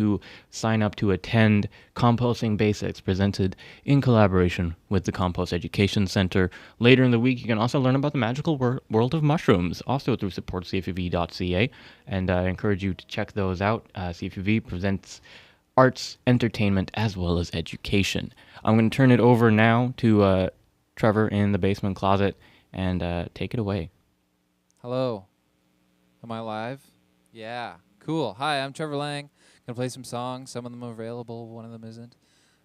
to sign up to attend Composting Basics presented in collaboration with the Compost Education Center. Later in the week, you can also learn about the magical world of mushrooms, also through supportcfuv.ca, and I encourage you to check those out. CFUV presents arts, entertainment, as well as education. I'm going to turn it over now to Trevor in the basement closet, and take it away. Hello. Am I live? Yeah. Cool. Hi, I'm Trevor Lang. Gonna play some songs. Some of them are available. One of them isn't.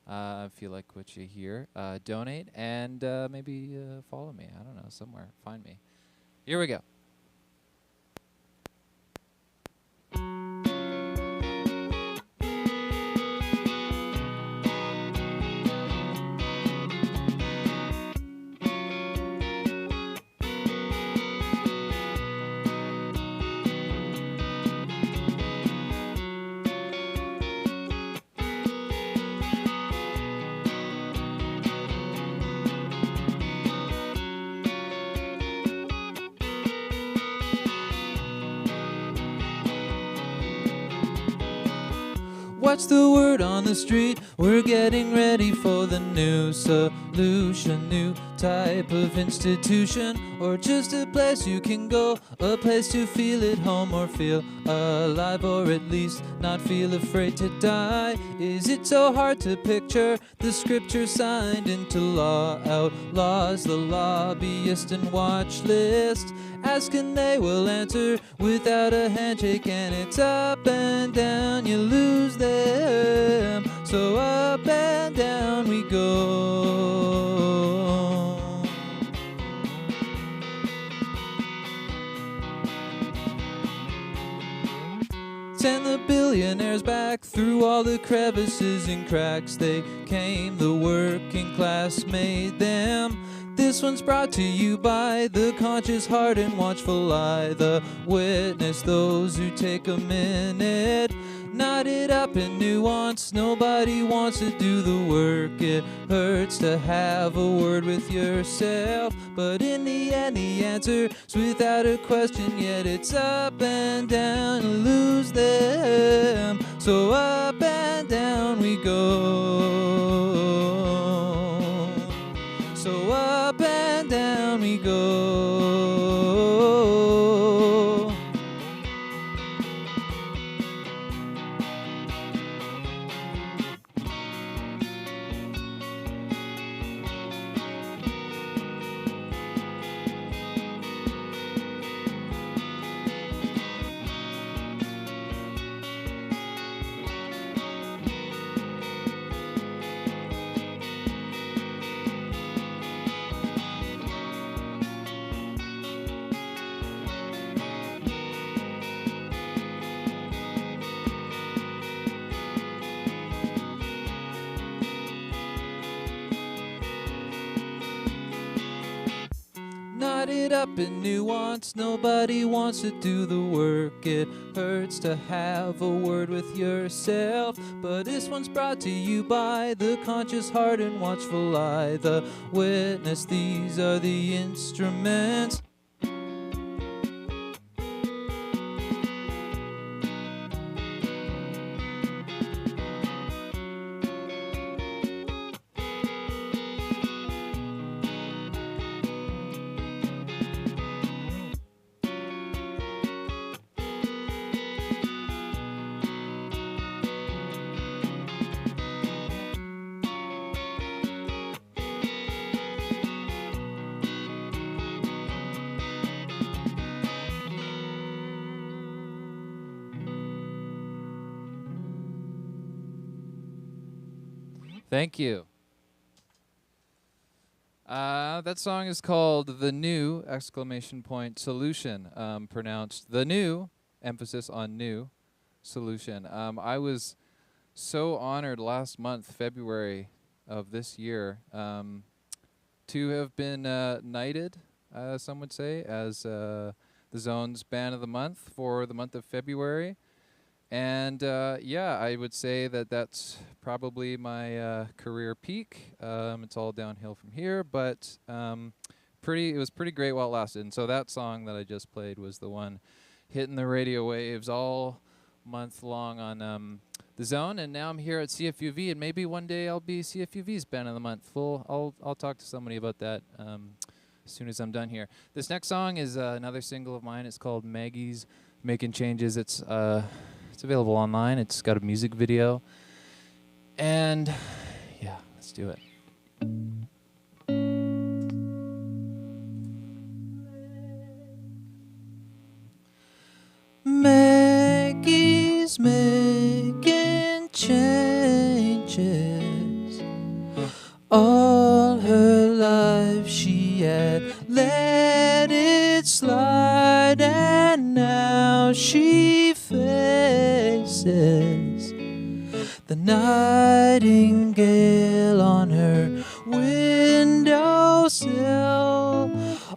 If you like what you hear, donate and maybe follow me. I don't know, somewhere. Find me. Here we go. What's the word on the street? We're getting ready for the new solution, new type of institution, or just a place you can go, a place to feel at home or feel alive, or at least not feel afraid to die. Is it so hard to picture the scripture signed into law? Outlaws, the lobbyist and watch list. Ask and they will answer without a handshake, and it's up and down, you lose them. So up and down we go. Send the billionaires back through all the crevices and cracks they came. The working class made them. This one's brought to you by the conscious heart and watchful eye. The witness, those who take a minute, knot it up in nuance. Nobody wants to do the work. It hurts to have a word with yourself, but in the end the answer's without a question. Yet it's up and down and lose them. So up and down we go. So up and down we go. Knot it up in nuance. Nobody wants to do the work. It hurts to have a word with yourself, but this one's brought to you by the conscious heart and watchful eye. The witness, these are the instruments. Thank you. That song is called The New, exclamation point, Solution, pronounced The New, emphasis on new, Solution. I was so honored last month, February of this year, to have been knighted, some would say, as the Zone's Band of the Month for the month of February. And yeah, I would say that that's probably my career peak. It's all downhill from here, but it was pretty great while it lasted. And so that song that I just played was the one hitting the radio waves all month long on the Zone, and now I'm here at CFUV, and maybe one day I'll be CFUV's Band of the Month. I'll talk to somebody about that as soon as I'm done here. This next song is another single of mine. It's called Maggie's Making Changes. It's available online. It's got a music video, and yeah, let's do it. Maggie's making changes. All her life she had let it slide, and now she faces the nightingale on her windowsill.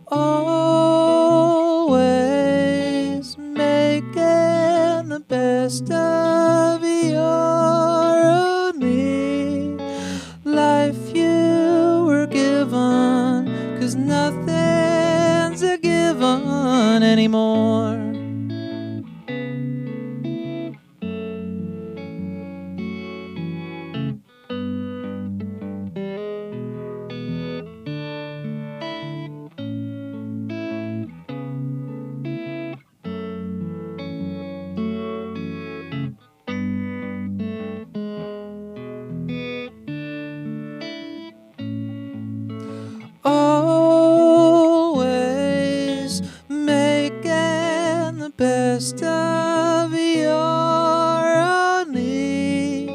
Always making the best of your me. Life you were given, 'cause nothing's a given anymore. Always making the best of your only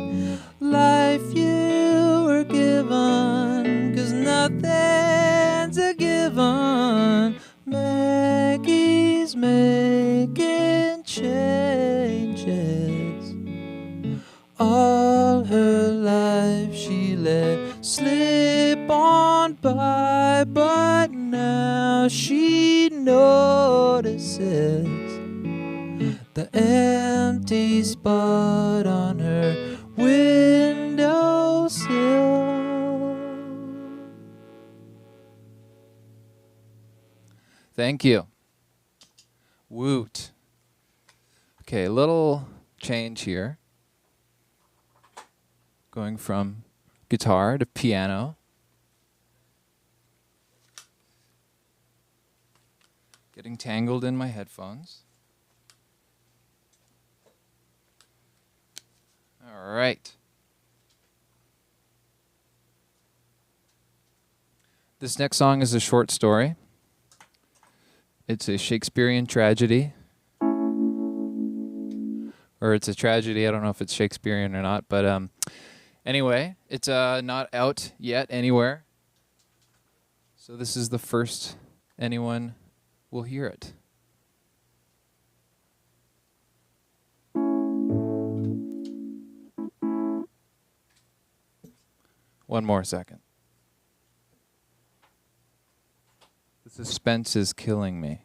life you were given, 'cause nothing's a given. Maggie's making changes. All her life she let slip on by, but now she notices the empty spot on her windowsill. Thank you. Woot. Okay, a little change here. Going from guitar to piano. Getting tangled in my headphones. All right. This next song is a short story. It's a Shakespearean tragedy. Or it's a tragedy. I don't know if it's Shakespearean or not, but anyway, it's not out yet anywhere. So this is the first anyone will hear it. One more second. The suspense is killing me.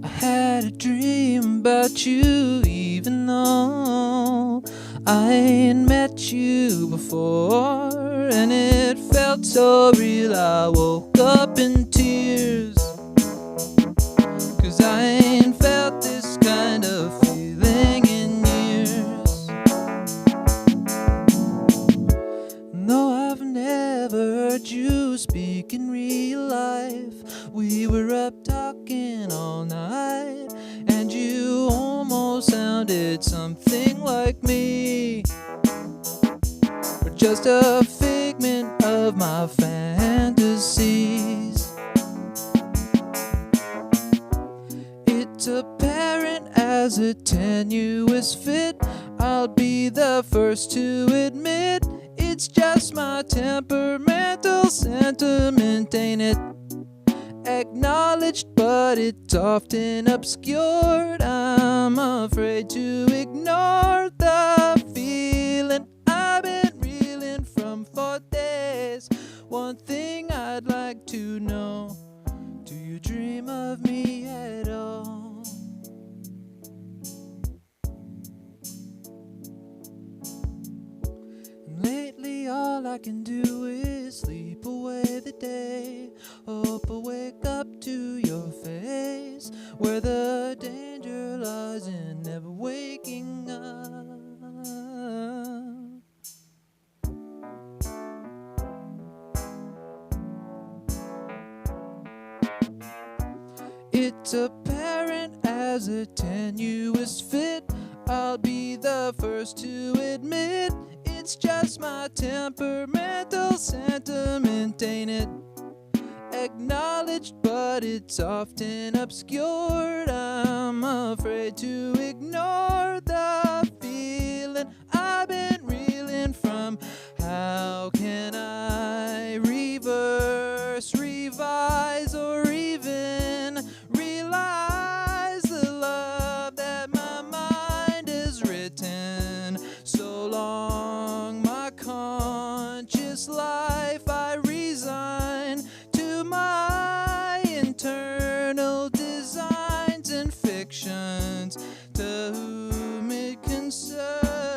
I had a dream about you, even though I ain't met you before, and it felt so real. I woke up in tears, 'cause I ain't felt this kind of feeling in years. No, I've never heard you speak in real life. We were up talking all night, and you almost sounded something like me, or just a figment of my fantasies. It's apparent as a tenuous fit. I'll be the first to admit it's just my temperamental sentiment, ain't it? Acknowledged, but it's often obscured. I'm afraid to ignore the feeling I've been reeling from for days. One thing I'd like to know: do you dream of me at all? And lately all I can do is sleep away the day. Hope I wake up to your face. realizing, never waking up. It's apparent as a tenuous fit. I'll be the first to admit it's just my temperamental sentiment, ain't it? Acknowledged, but it's often obscured. I'm afraid to ignore the feeling I've been reeling from. How can I reverse, revise, or even realize the love that my mind has written? So long, my conscious life I resign to my internal designs and fictions, to whom it concerns.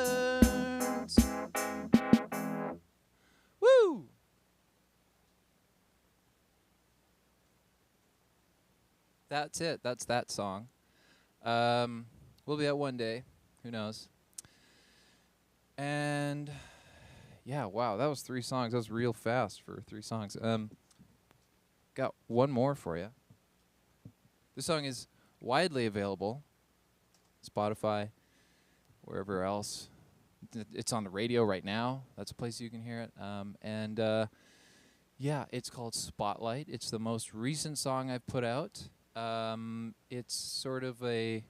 Woo! That's it. That's that song. We'll be at one day. Who knows? And yeah, wow, that was 3 songs. That was real fast for 3 songs. Got one more for you. This song is widely available. Spotify, wherever else. It's on the radio right now. That's a place you can hear it. Yeah, it's called Spotlight. It's the most recent song I've put out. It's sort of a,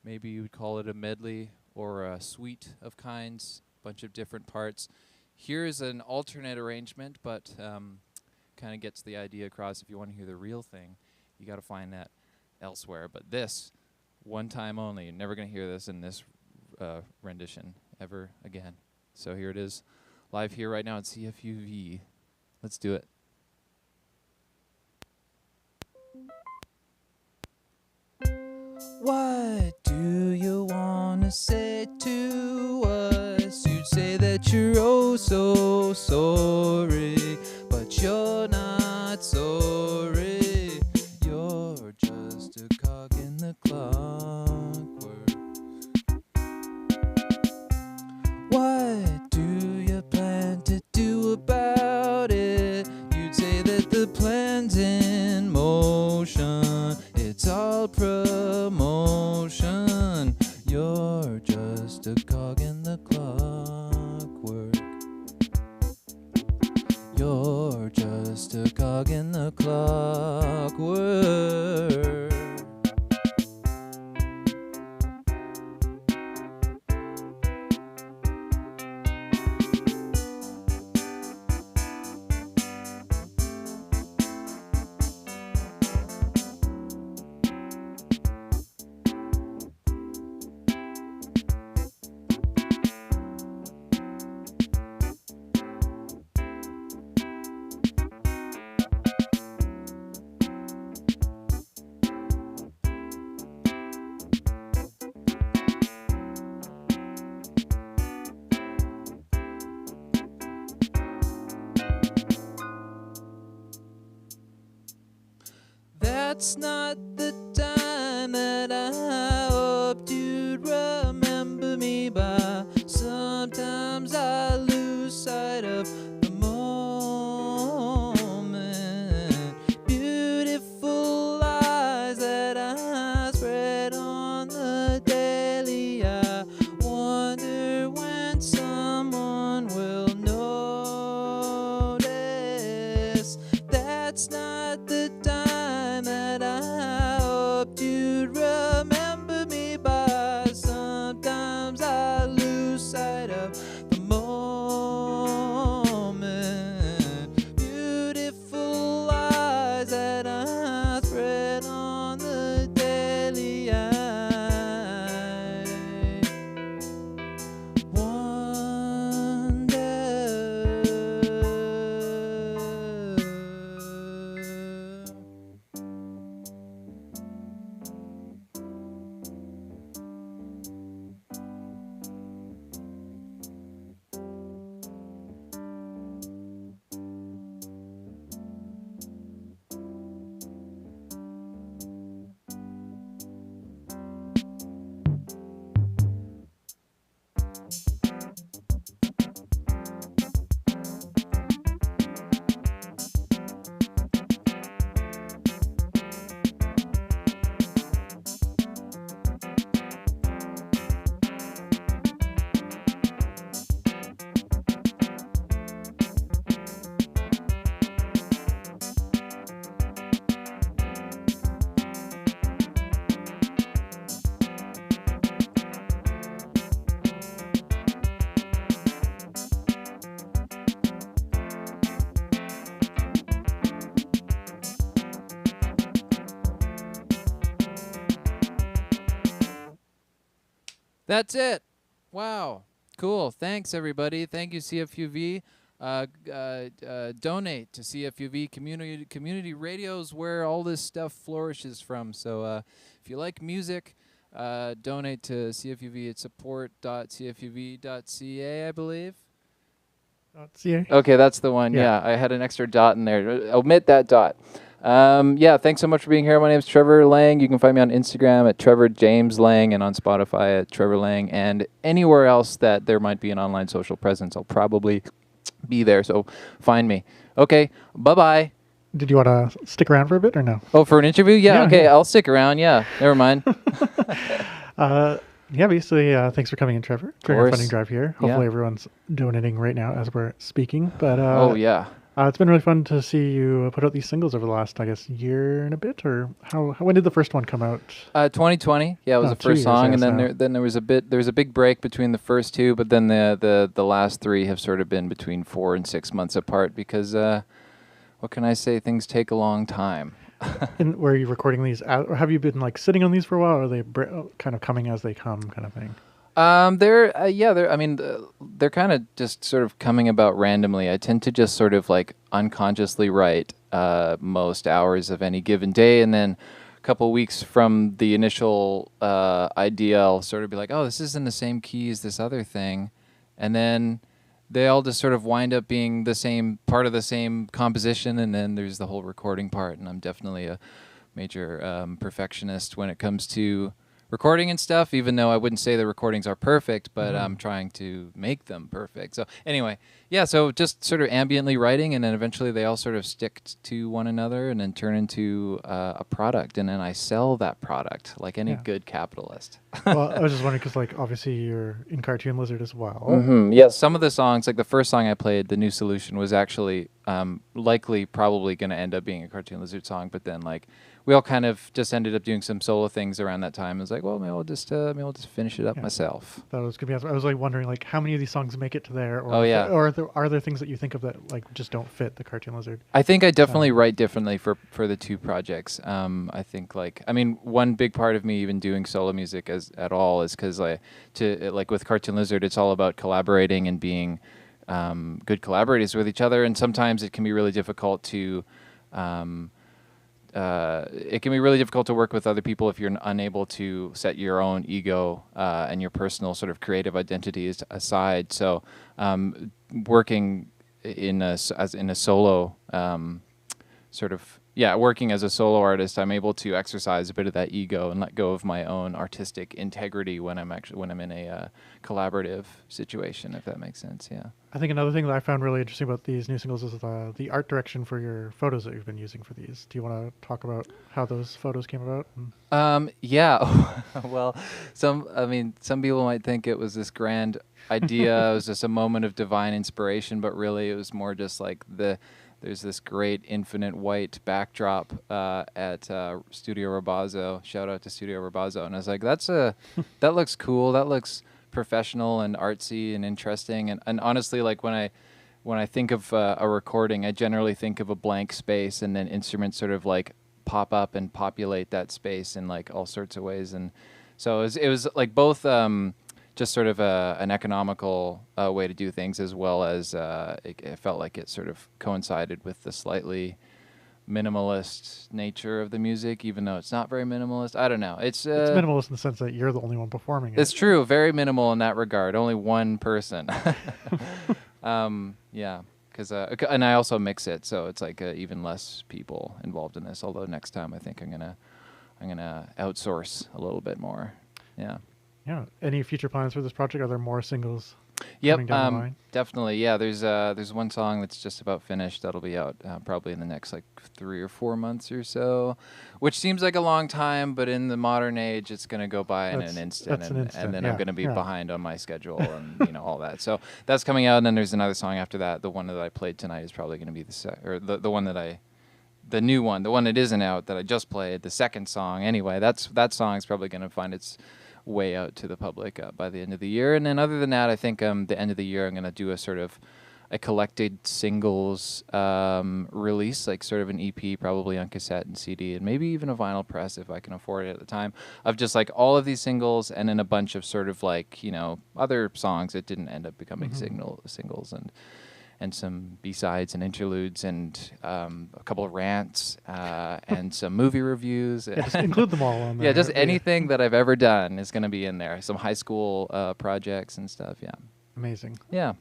maybe you would call it a medley or a suite of kinds, bunch of different parts. Here's an alternate arrangement, but kind of gets the idea across. If you want to hear the real thing, you got to find that elsewhere. But this, one time only. You're never going to hear this in this rendition ever again. So here it is, live here right now at CFUV. Let's do it. What do you want to say to us? You'd say that you're oh so sorry, but you're not sorry. You're just a cog in the clockwork. What do you plan to do about it? You'd say that the plan's in motion. It's all promotion. You're just a cog in the clockwork. You're just a cog in the clockwork. That's not the time that I hoped you'd remember me by. Sometimes I lose sight of the moment. Beautiful lies that I spread on the daily. I wonder when someone will notice. That's not the time that I hoped you'd remember That's it. Wow. Cool. Thanks, everybody. Thank you, CFUV. Donate to CFUV. Community radios where all this stuff flourishes from. So if you like music, donate to CFUV at support.cfuv.ca, I believe. .ca. Okay, that's the one. Yeah. Yeah, I had an extra dot in there. Omit that dot. Yeah, thanks so much for being here. My name is Trevor Lang. You can find me on Instagram at Trevor James Lang and on Spotify at Trevor Lang, and anywhere else that there might be an online social presence, I'll probably be there. So find me. Okay, bye-bye. Did you want to stick around for a bit or no? Oh, for an interview? Yeah, Yeah, okay, yeah. I'll stick around. Yeah, never mind. Yeah, basically, thanks for coming in, Trevor. For your course. funding drive here. Yeah. Hopefully everyone's donating right now as we're speaking. But Oh, yeah. it's been really fun to see you put out these singles over the last, I guess, year and a bit. Or when did the first one come out? 2020. Yeah, it was Oh, the 2 first years, song, I and guess then now. there was a big break between the first two, but then the last three have sort of been between 4 and 6 months apart because what can I say? Things take a long time. And were you recording these, or have you been like sitting on these for a while, or are they kind of coming as they come, kind of thing? They're I mean, they're kind of just sort of coming about randomly. I tend to just sort of like unconsciously write most hours of any given day, and then a couple weeks from the initial idea, I'll sort of be like, oh, this isn't the same key as this other thing, and then they all just sort of wind up being the same part of the same composition, and then there's the whole recording part, and I'm definitely a major perfectionist when it comes to recording and stuff, even though I wouldn't say the recordings are perfect, but I'm trying to make them perfect. So anyway, yeah, so just sort of ambiently writing, and then eventually they all sort of stick to one another and then turn into a product, and then I sell that product like any Yeah. good capitalist. Well, I was just wondering because, like, obviously you're in Cartoon Lizard as well. Yes, some of the songs, like the first song I played, The New Solution, was actually probably going to end up being a Cartoon Lizard song, but then like we all kind of just ended up doing some solo things around that time. It was like, well, maybe I'll just finish it up Yeah. myself. That was gonna be. I was like wondering, like, how many of these songs make it to there, or Oh, yeah. or are there things that you think of that like just don't fit the Cartoon Lizard? I think I definitely write differently for the two projects. I think one big part of me even doing solo music at all is because with Cartoon Lizard, it's all about collaborating and being good collaborators with each other, and sometimes it can be really difficult to work with other people if you're unable to set your own ego and your personal sort of creative identities aside. So working in a solo working as a solo artist, I'm able to exercise a bit of that ego and let go of my own artistic integrity when I'm in a collaborative situation, if that makes sense. Yeah. I think another thing that I found really interesting about these new singles is the art direction for your photos that you've been using for these. Do you want to talk about how those photos came about? Yeah. Well, some people might think it was this grand idea. It was just a moment of divine inspiration, but really it was more just like there's this great infinite white backdrop at Studio Robazo. Shout out to Studio Robazo. And I was like, that looks cool. That looks professional and artsy and interesting. And honestly, like when I think of a recording, I generally think of a blank space, and then instruments sort of like pop up and populate that space in like all sorts of ways. And so it was like both just sort of an economical way to do things, as well as it felt like it sort of coincided with the slightly minimalist nature of the music, even though it's not very minimalist. I don't know. It's minimalist in the sense that you're the only one performing it. It's true. Very minimal in that regard. Only one person. Yeah. And I also mix it, so it's like even less people involved in this. Although next time I think I'm gonna outsource a little bit more. Yeah. Yeah. Any future plans for this project? Are there more singles Yep, coming down the line? definitely. Yeah, there's one song that's just about finished that'll be out probably in the next like 3 or 4 months or so, which seems like a long time, but in the modern age, it's gonna go by in an instant, and then I'm gonna be behind on my schedule and all that. So that's coming out, and then there's another song after that. The one that I played tonight is probably gonna be the one that the new one, the one that isn't out that I just played, the second song. Anyway, that song is probably gonna find its way out to the public by the end of the year. And then other than that, I think the end of the year I'm going to do a a collected singles release, like sort of an EP, probably on cassette and CD, and maybe even a vinyl press if I can afford it at the time, of just like all of these singles and then a bunch of sort of like, other songs that didn't end up becoming singles, and some B-sides and interludes and a couple of rants and some movie reviews. Yeah, just include them all on there. Yeah, just anything that I've ever done is going to be in there. Some high school projects and stuff, yeah. Amazing. Yeah.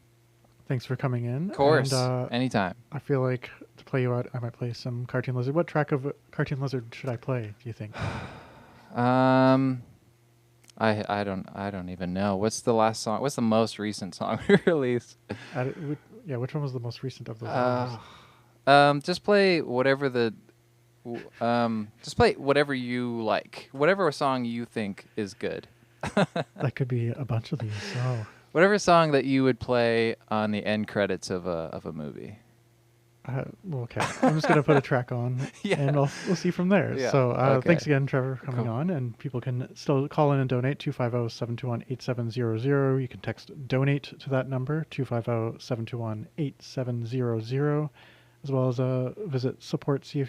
Thanks for coming in. Of course, and, anytime. I feel like to play you out, I might play some Cartoon Lizard. What track of Cartoon Lizard should I play, do you think? I don't even know. What's the last song? What's the most recent song we released? Yeah, which one was the most recent of those songs? Just play whatever just play whatever you like. Whatever song you think is good. That could be a bunch of these. Oh. Whatever song that you would play on the end credits of a movie. Well, okay. I'm just going to put a track on, and we'll see from there. Yeah. So Okay. thanks again, Trevor, for coming Cool. on. And people can still call in and donate, 250-721-8700. You can text donate to that number, 250-721-8700, as well as visit support CFUV